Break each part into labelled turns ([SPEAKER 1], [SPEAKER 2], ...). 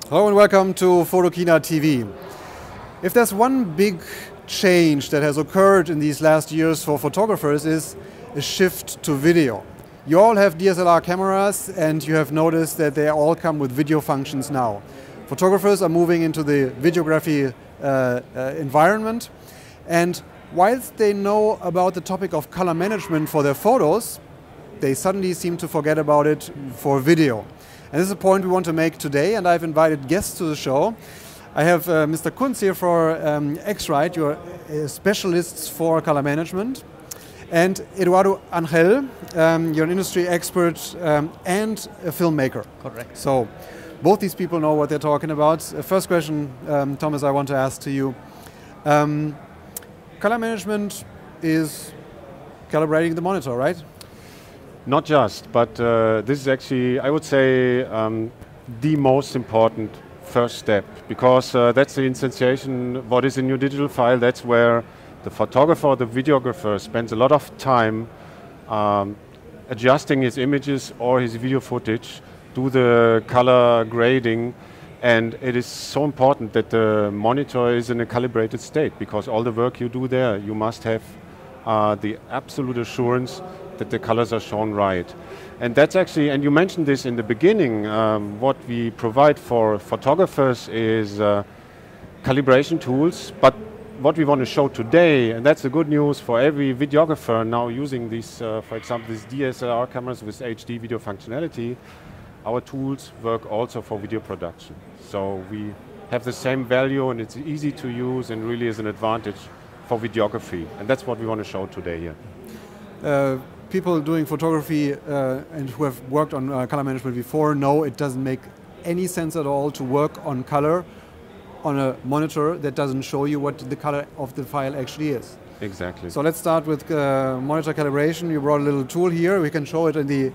[SPEAKER 1] Hello and welcome to photokinaTV. If there's one big change that has occurred in these last years for photographers is a shift to video. You all have DSLR cameras and you have noticed that they all come with video functions now. Photographers are moving into the videography environment, and whilst they know about the topic of color management for their photos, they suddenly seem to forget about it for video. And this is a point we want to make today, and I've invited guests to the show. I have Mr. Kunz here for X-Rite, you're specialists for color management, and Eduardo Angel, you're an industry expert and a filmmaker.
[SPEAKER 2] Correct.
[SPEAKER 1] So both these people know what they're talking about. First question, Thomas, I want to ask to you. Color management is calibrating the monitor, right?
[SPEAKER 3] Not just, but this is actually, I would say, the most important first step, because that's the instantiation, what is in your digital file. That's where the photographer or the videographer spends a lot of time adjusting his images or his video footage, do the color grading, and it is so important that the monitor is in a calibrated state, because all the work you do there, you must have the absolute assurance that the colors are shown right. And that's actually, and you mentioned this in the beginning, what we provide for photographers is calibration tools, but what we want to show today, and that's the good news for every videographer now using these, for example, these DSLR cameras with HD video functionality, our tools work also for video production. So we have the same value and it's easy to use and really is an advantage for videography. And that's what we want to show today here.
[SPEAKER 1] People doing photography and who have worked on color management before know it doesn't make any sense at all to work on color on a monitor that doesn't show you what the color of the file actually is.
[SPEAKER 3] Exactly.
[SPEAKER 1] So let's start with monitor calibration. You brought a little tool here. We can show it in the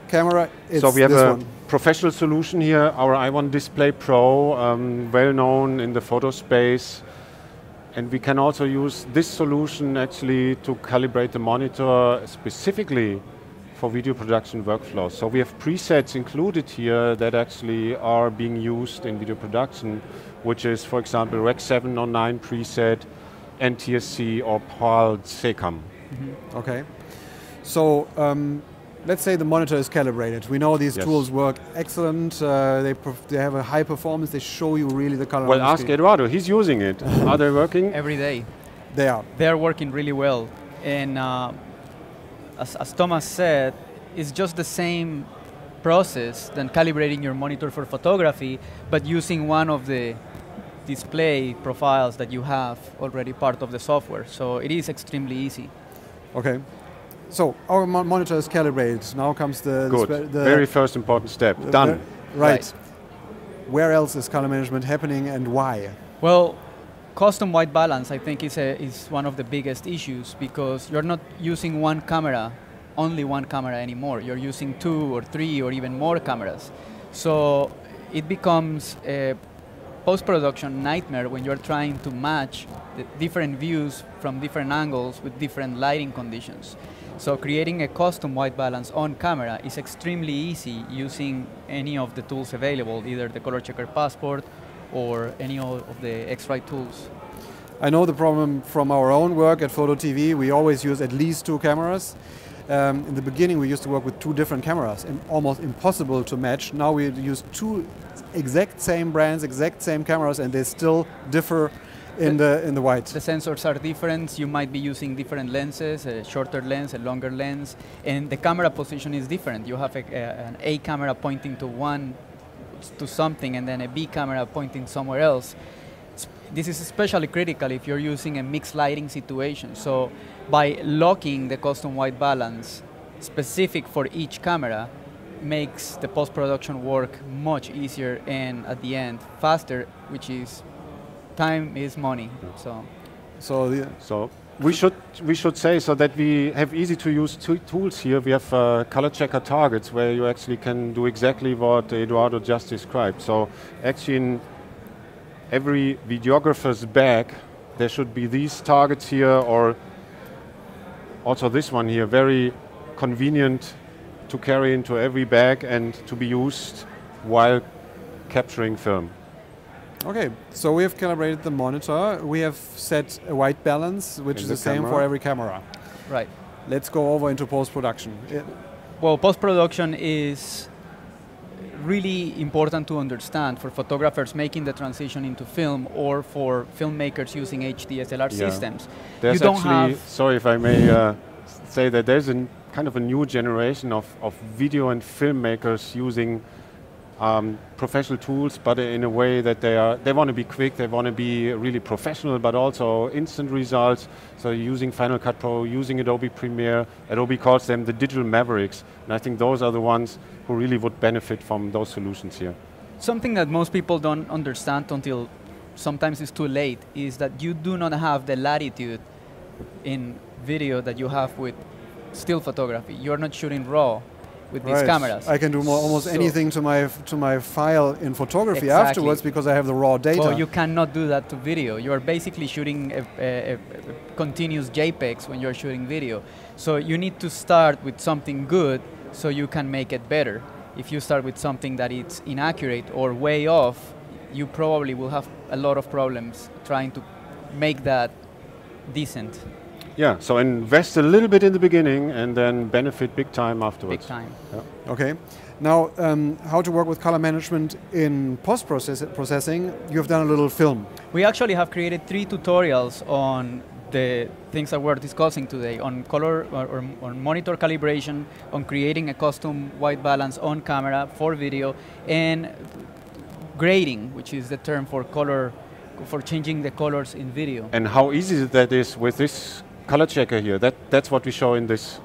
[SPEAKER 1] camera. It's
[SPEAKER 3] so we have a
[SPEAKER 1] one.
[SPEAKER 3] professional solution here, our i1 Display Pro, well known in the photo space. And we can also use this solution actually to calibrate the monitor specifically for video production workflows. So we have presets included here that actually are being used in video production, which is, for example, Rec 709 preset, NTSC or PAL SECAM.
[SPEAKER 1] Mm-hmm. Okay. So let's say the monitor is calibrated. We know these tools work excellent. They have a high performance. They show you really the color.
[SPEAKER 3] Well, ask Eduardo. He's using it. Are they working?
[SPEAKER 2] Every day.
[SPEAKER 1] They are.
[SPEAKER 2] They are working really well. And as Thomas said, it's just the same process than calibrating your monitor for photography, but using one of the display profiles that you have already part of the software. So it is extremely easy.
[SPEAKER 1] Okay. So our monitor is calibrated. Now comes the
[SPEAKER 3] very first important step. Done.
[SPEAKER 1] Right. Where else is color management happening and why?
[SPEAKER 2] Well, custom white balance, I think, is one of the biggest issues, because you're not using one camera, only one camera anymore. You're using 2 or 3 or even more cameras. So it becomes a post-production nightmare when you're trying to match the different views from different angles with different lighting conditions. So creating a custom white balance on camera is extremely easy using any of the tools available, either the Color Checker Passport or any of the X-Rite tools.
[SPEAKER 1] I know the problem from our own work at photokinaTV. We always use at least 2 cameras. In the beginning we used to work with 2 different cameras, and almost impossible to match. Now we use 2 exact same brands, exact same cameras, and they still differ in the white. The
[SPEAKER 2] sensors are different. You might be using different lenses, a shorter lens, a longer lens, and the camera position is different. You have an A camera pointing to something, and then a B camera pointing somewhere else. This is especially critical if you're using a mixed lighting situation. So by locking the custom white balance specific for each camera makes the post-production work much easier and at the end faster, which is time is money. So
[SPEAKER 3] we should say so that we have easy to use tools here. We have color checker targets where you actually can do exactly what Eduardo just described. So actually in every videographer's bag there should be these targets here, or also this one here, very convenient to carry into every bag and to be used while capturing film.
[SPEAKER 1] Okay, so we have calibrated the monitor. We have set a white balance, which is the same for every camera.
[SPEAKER 2] Right.
[SPEAKER 1] Let's go over into post-production.
[SPEAKER 2] Well, post-production is really important to understand for photographers making the transition into film or for filmmakers using HD SLR systems.
[SPEAKER 3] There's
[SPEAKER 2] you don't
[SPEAKER 3] actually,
[SPEAKER 2] have
[SPEAKER 3] sorry if I may say that there's a kind of a new generation of video and filmmakers using professional tools, but in a way that they want to be quick, they want to be really professional, but also instant results. So using Final Cut Pro, using Adobe Premiere, Adobe calls them the digital mavericks, and I think those are the ones who really would benefit from those solutions here.
[SPEAKER 2] something that most people don't understand until sometimes it's too late is that you do not have the latitude in video that you have with still photography. You're not shooting RAW with these cameras.
[SPEAKER 1] I can do almost anything to my file in photography afterwards because I have the raw data.
[SPEAKER 2] Well, you cannot do that to video. You're basically shooting a continuous JPEGs when you're shooting video. So you need to start with something good so you can make it better. If you start with something that is inaccurate or way off, you probably will have a lot of problems trying to make that decent.
[SPEAKER 3] Yeah, so invest a little bit in the beginning and then benefit big time afterwards.
[SPEAKER 2] Big time.
[SPEAKER 3] Yeah.
[SPEAKER 1] Okay. Now, how to work with color management in post-processing, you have done a little film.
[SPEAKER 2] We actually have created 3 tutorials on the things that we're discussing today, on color or on monitor calibration, on creating a custom white balance on camera for video, and grading, which is the term for color, for changing the colors in video.
[SPEAKER 3] And how easy that is with this color checker here. That's what we show in this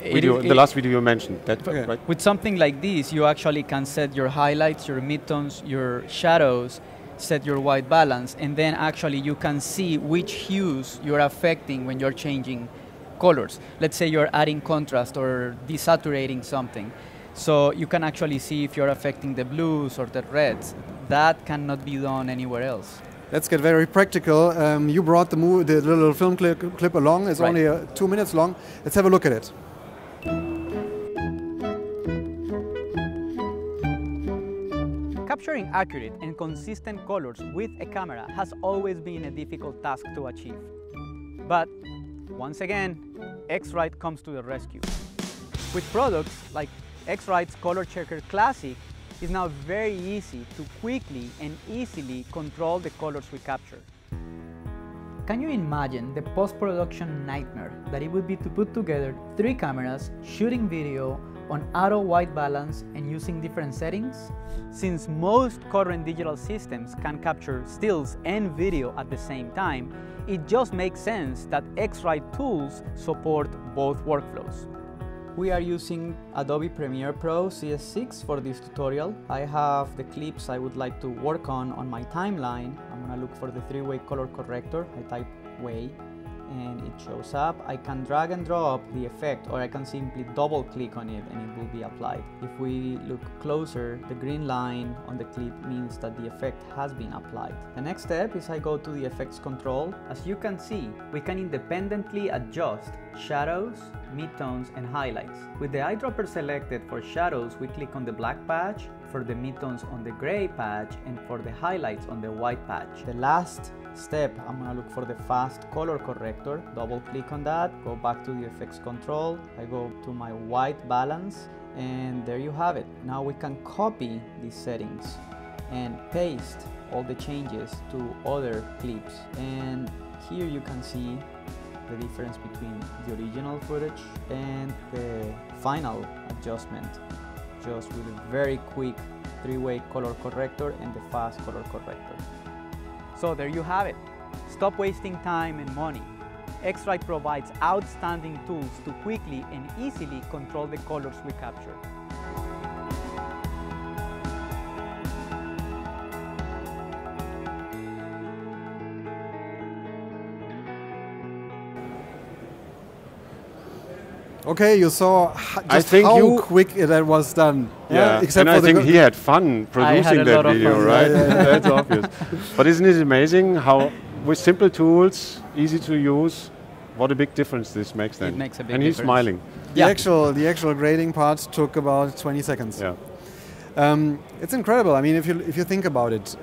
[SPEAKER 3] video, the last video you mentioned. Right?
[SPEAKER 2] With something like this, you actually can set your highlights, your midtones, your shadows, set your white balance, and then actually you can see which hues you're affecting when you're changing colors. Let's say you're adding contrast or desaturating something. So you can actually see if you're affecting the blues or the reds. That cannot be done anywhere else.
[SPEAKER 1] Let's get very practical. You brought the little film clip along. It's only 2 minutes long. Let's have a look at it.
[SPEAKER 2] Capturing accurate and consistent colors with a camera has always been a difficult task to achieve. But once again, X-Rite comes to the rescue. With products like X-Rite's Color Checker Classic, it's now very easy to quickly and easily control the colors we capture. Can you imagine the post-production nightmare that it would be to put together 3 cameras shooting video on auto white balance and using different settings? Since most current digital systems can capture stills and video at the same time, it just makes sense that X-Rite tools support both workflows. We are using Adobe Premiere Pro CS6 for this tutorial. I have the clips I would like to work on my timeline. I'm gonna look for the 3-way color corrector. I type way and it shows up. I can drag and drop the effect, or I can simply double click on it and it will be applied. If we look closer, the green line on the clip means that the effect has been applied. The next step is I go to the effects control. As you can see, we can independently adjust shadows, midtones, and highlights. With the eyedropper selected for shadows, we click on the black patch, for the midtones on the gray patch, and for the highlights on the white patch. The last step, I'm gonna look for the fast color corrector, double click on that, go back to the effects control, I go to my white balance, and there you have it. Now we can copy these settings and paste all the changes to other clips. And here you can see the difference between the original footage and the final adjustment, just with a very quick 3-way color corrector and the fast color corrector. So there you have it. Stop wasting time and money. X-Rite provides outstanding tools to quickly and easily control the colors we capture.
[SPEAKER 1] Okay, you saw just how quick that was done.
[SPEAKER 3] Yeah,
[SPEAKER 1] except
[SPEAKER 3] and I think he had fun producing that video, right? That's obvious. But isn't it amazing how, with simple tools, easy to use, what a big difference this makes then.
[SPEAKER 2] It makes a big difference.
[SPEAKER 3] And he's smiling.
[SPEAKER 1] The actual grading part took about 20 seconds.
[SPEAKER 3] Yeah.
[SPEAKER 1] It's incredible. I mean, if you think about it,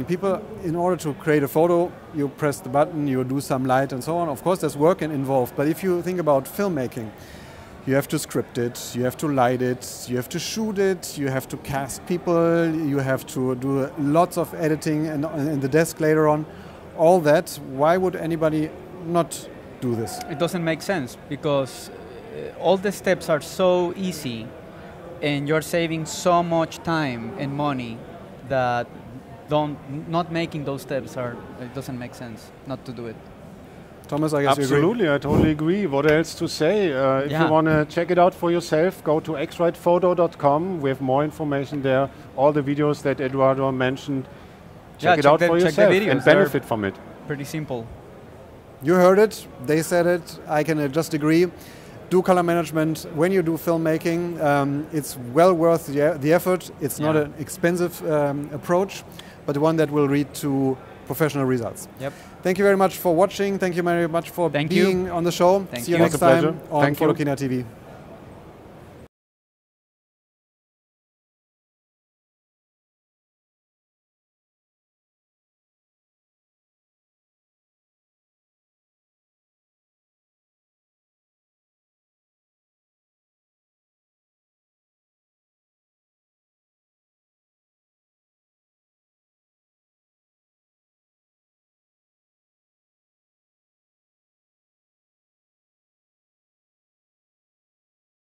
[SPEAKER 1] people, in order to create a photo, you press the button, you do some light and so on. Of course, there's work involved. But if you think about filmmaking, you have to script it, you have to light it, you have to shoot it, you have to cast people, you have to do lots of editing in the desk later on. All that, why would anybody not do this?
[SPEAKER 2] It doesn't make sense because all the steps are so easy and you're saving so much time and money that not making those steps it doesn't make sense not to do it.
[SPEAKER 1] Thomas, I guess you agree?
[SPEAKER 3] Absolutely, I totally agree. What else to say? If you want to check it out for yourself, go to xrightphoto.com. We have more information there. All the videos that Eduardo mentioned. Check it out for yourself and benefit from it.
[SPEAKER 2] Pretty simple.
[SPEAKER 1] You heard it. They said it. I can just agree. Do color management when you do filmmaking. It's well worth the effort. It's not an expensive approach, but one that will lead to professional results.
[SPEAKER 2] Yep.
[SPEAKER 1] Thank you very much for watching. Thank you very much for being on the show.
[SPEAKER 2] Thank
[SPEAKER 1] See you
[SPEAKER 2] you.
[SPEAKER 1] next time
[SPEAKER 3] pleasure.
[SPEAKER 1] on
[SPEAKER 3] Thank you.
[SPEAKER 1] photokinaTV.